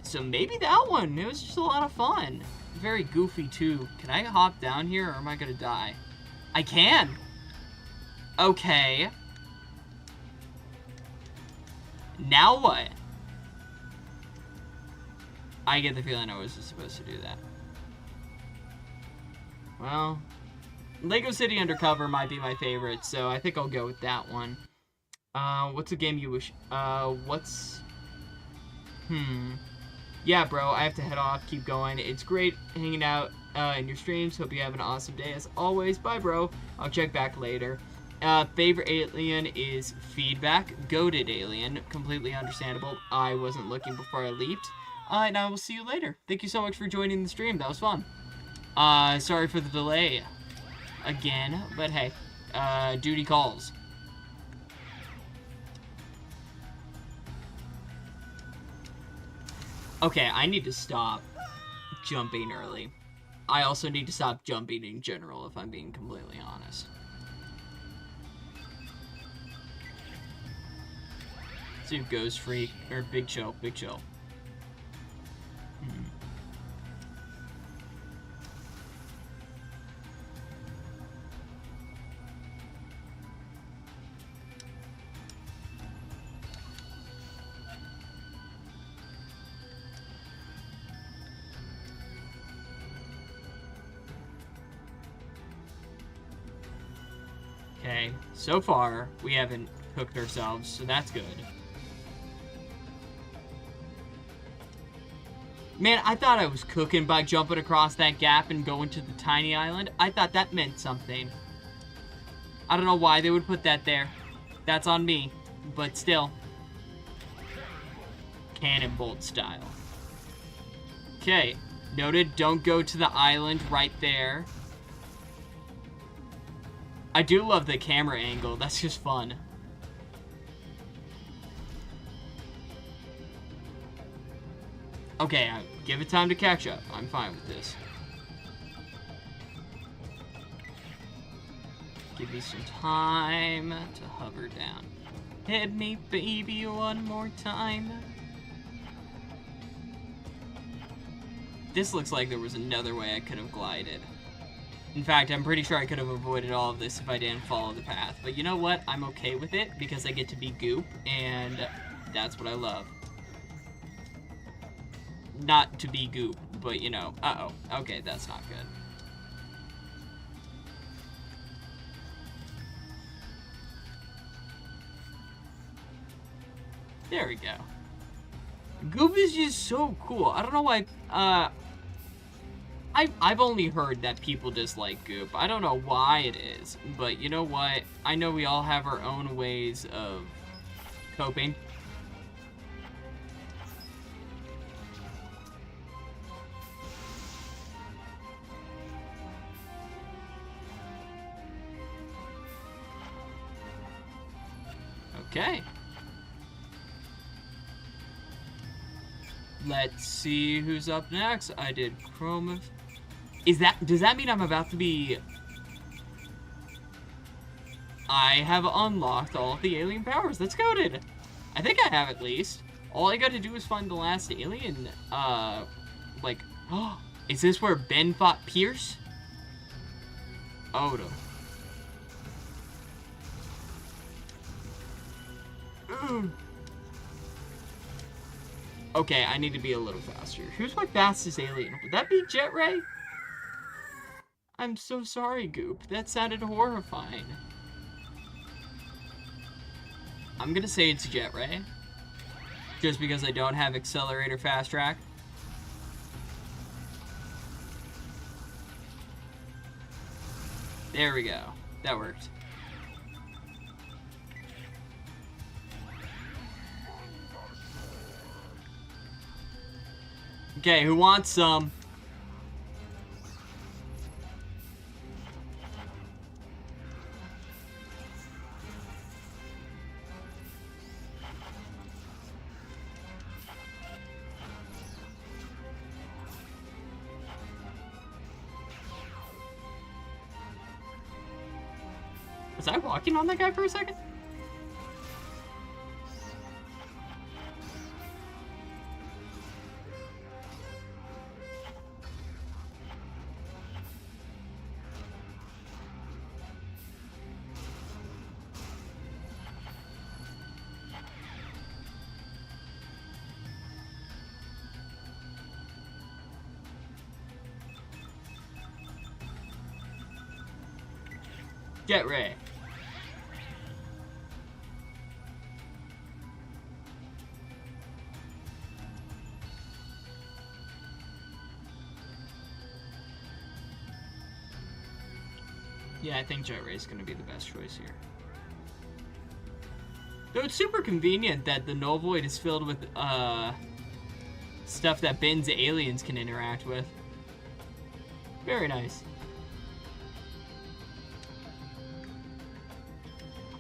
So maybe that one. It was just a lot of fun. Very goofy, too. Can I hop down here, or am I gonna die? I can! Okay. Now what? I get the feeling I was just supposed to do that. Well, Lego City Undercover might be my favorite, so I think I'll go with that one. What's a game you wish... Yeah, bro, I have to head off. Keep going. It's great hanging out in your streams. Hope you have an awesome day as always. Bye, bro. I'll check back later. Favorite alien is Feedback. Goated alien. Completely understandable. I wasn't looking before I leaped. And I will see you later. Thank you so much for joining the stream. That was fun. Sorry for the delay again, but hey, duty calls. Okay, I need to stop jumping early. I also need to stop jumping in general, if I'm being completely honest. Let's do Ghost Freak, or Big Chill, Big Chill. Okay, so far, we haven't cooked ourselves, so that's good. Man, I thought I was cooking by jumping across that gap and going to the tiny island. I thought that meant something. I don't know why they would put that there. That's on me, but still. Cannon bolt style. Okay, noted, don't go to the island right there. I do love the camera angle. That's just fun. Okay, give it time to catch up. I'm fine with this. Give me some time to hover down. Hit me, baby, one more time. This looks like there was another way I could have glided. In fact, I'm pretty sure I could have avoided all of this if I didn't follow the path. But you know what? I'm okay with it because I get to be Goop, and that's what I love. Not to be Goop, but you know. Uh-oh. Okay, that's not good. There we go. Goop is just so cool. I don't know why, I've only heard that people dislike Goop. I don't know why it is, but you know what? I know we all have our own ways of coping. Okay. Let's see who's up next. I did Chroma. Does that mean I'm about to be... I have unlocked all of the alien powers. That's coded. I think I have at least. All I gotta do is find the last alien, like... Oh, is this where Ben fought Pierce? Oh, no. Okay, I need to be a little faster. Who's my fastest alien? Would that be Jet Ray? I'm so sorry, Goop. That sounded horrifying. I'm gonna say it's Jet Ray. Just because I don't have Accelerator Fast Track. There we go. That worked. Okay, who wants some? Was I walking on that guy for a second? Get ready. Yeah, I think Jet Ray is going to be the best choice here. Though it's super convenient that the Null Void is filled with stuff that Ben's aliens can interact with. Very nice.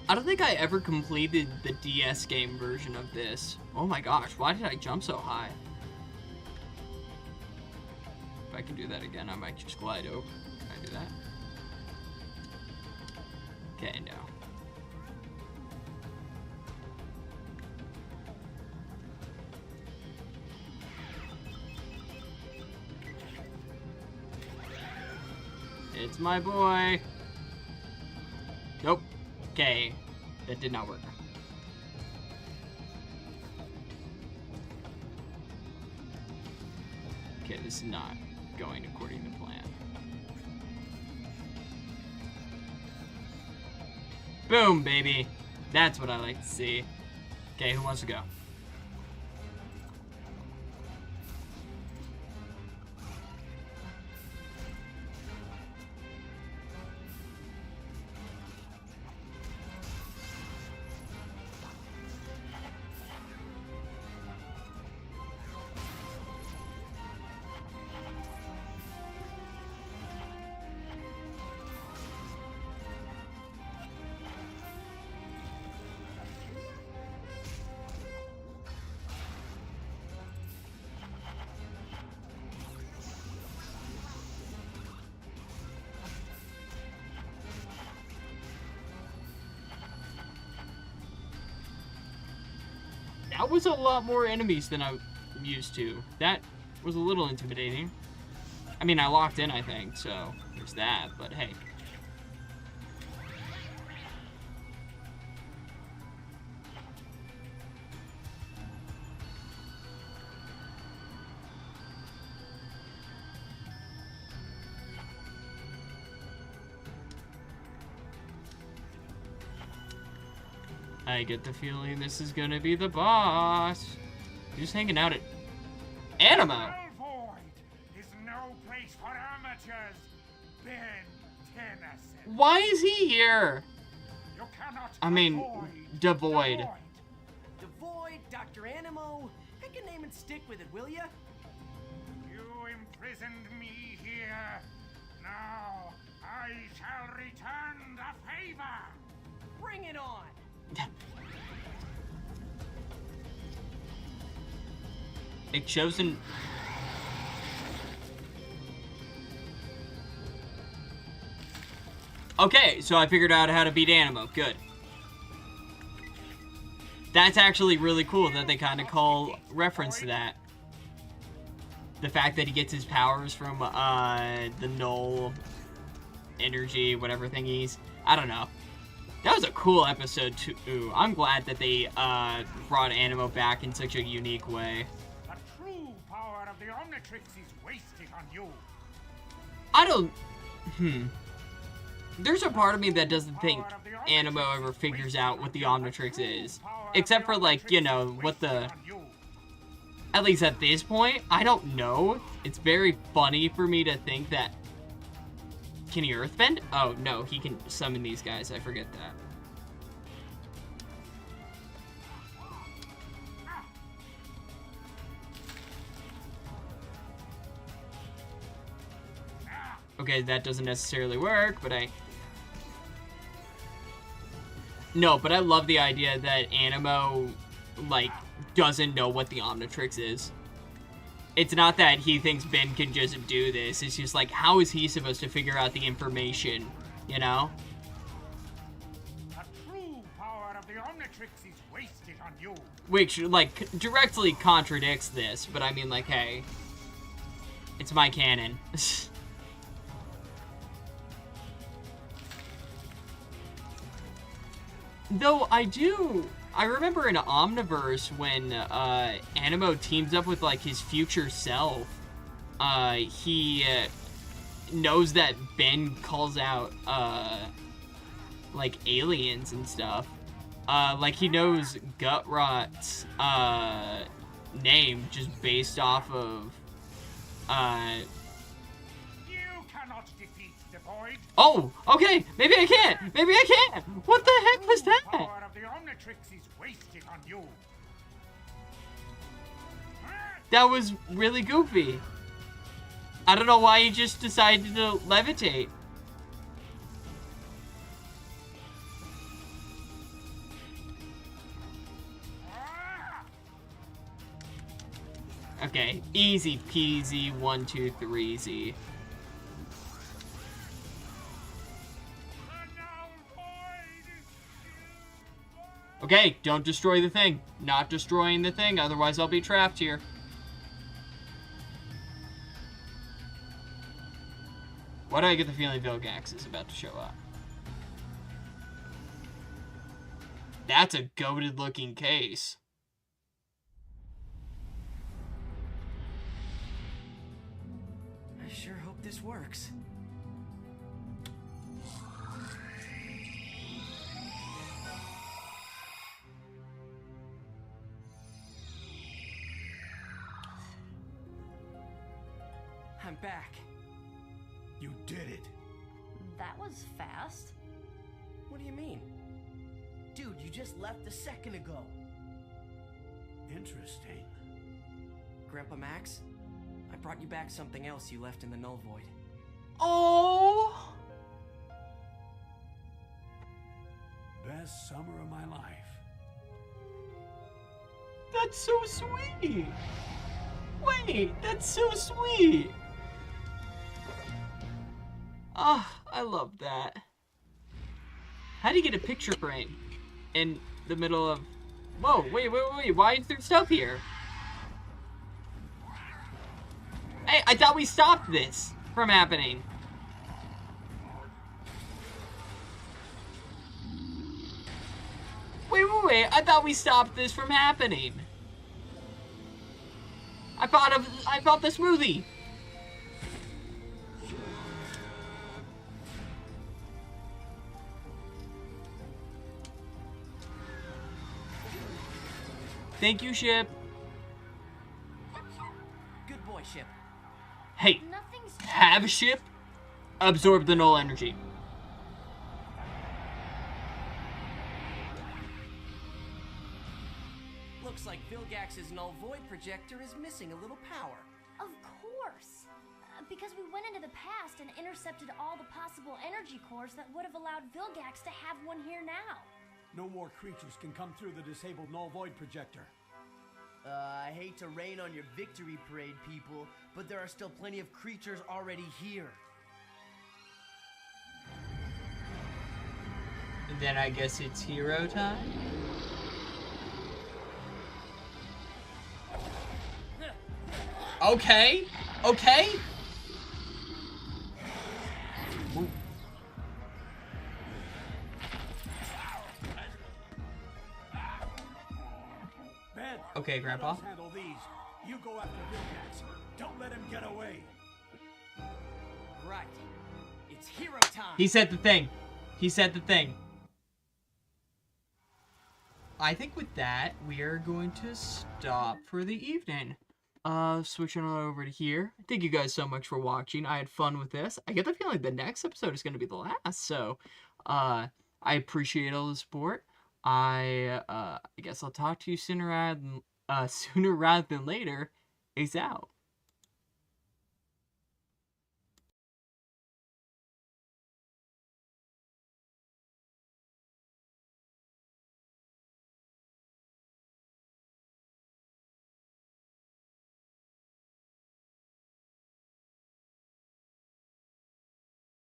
I don't think I ever completed the DS game version of this. Oh my gosh, why did I jump so high? If I can do that again, I might just glide over. Can I do that? Okay, no. It's my boy. Nope. Okay, that did not work. Okay, this is not going according to plan. Boom, baby. That's what I like to see. Okay, who wants to go? That was a lot more enemies than I'm used to. That was a little intimidating. I mean, I locked in, I think, so there's that, but hey. I get the feeling this is gonna be the boss. Who's hanging out at Animo? Void is no place for amateurs, Ben Tennyson. Why is he here? You cannot I mean, devoid. Devoid, Dr. Animo. Pick a name and stick with it, will ya? You imprisoned me here. Now I shall return the favor. Bring it on. It shows in... Okay, so I figured out how to beat Animo. Good. That's actually really cool that they kind of call reference to that. The fact that he gets his powers from the null energy, whatever thingies. I don't know. That was a cool episode too. I'm glad that they brought Animo back in such a unique way. The true power of the Omnitrix is wasted on you. I don't... There's a part of me that doesn't think Animo ever figures out what the Omnitrix is. Except for, like, you know, what the... At least at this point, I don't know. It's very funny for me to think that Can he earthbend? Oh, no, he can summon these guys. I forget that. Okay, that doesn't necessarily work, but No, but I love the idea that Animo, like, doesn't know what the Omnitrix is. It's not that he thinks Ben can just do this. It's just like, how is he supposed to figure out the information, you know? The true power of the Omnitrix is wasted on you. Which, like, directly contradicts this, but I mean, like, hey, it's my canon. Though I remember in Omniverse when Animo teams up with like his future self, he knows that Ben calls out like aliens and stuff. Like he knows Gutrot's name just based off of You cannot defeat the void. Oh, okay. Maybe I can't. Maybe I can't. What the heck was The that? power of the Omnitrix is wasted on you. That was really goofy. I don't know why he just decided to levitate. Okay, easy peasy, 1, 2, 3, Z. Okay, don't destroy the thing. Not destroying the thing, otherwise I'll be trapped here. Why do I get the feeling Vilgax is about to show up? That's a goated looking case. I sure hope this works. I'm back. You did it. That was fast. What do you mean? Dude, you just left a second ago. Interesting. Grandpa Max, I brought you back something else you left in the Null Void. Oh! Best summer of my life. That's so sweet! Wait, that's so sweet! Ah, I love that. How do you get a picture frame in the middle of... Whoa, wait, why is there stuff here? Hey, I thought we stopped this from happening. Wait, I thought we stopped this from happening. I bought the smoothie. Thank you, ship. Good boy, ship. Hey, Nothing's have ship absorb the null energy. Looks like Vilgax's Null Void projector is missing a little power. Of course. Because we went into the past and intercepted all the possible energy cores that would have allowed Vilgax to have one here now. No more creatures can come through the disabled Null Void projector. I hate to rain on your victory parade, people, but there are still plenty of creatures already here. Then I guess it's hero time? Okay. Ooh. Ben, Okay, Grandpa. let us handle these. You go after Vilgax. Don't let him get away. Right. It's hero time. He said the thing. I think with that, we are going to stop for the evening. Switching on over to here. Thank you guys so much for watching. I had fun with this. I get the feeling the next episode is going to be the last. So, I appreciate all the support. I guess I'll talk to you sooner rather than later. Ace out.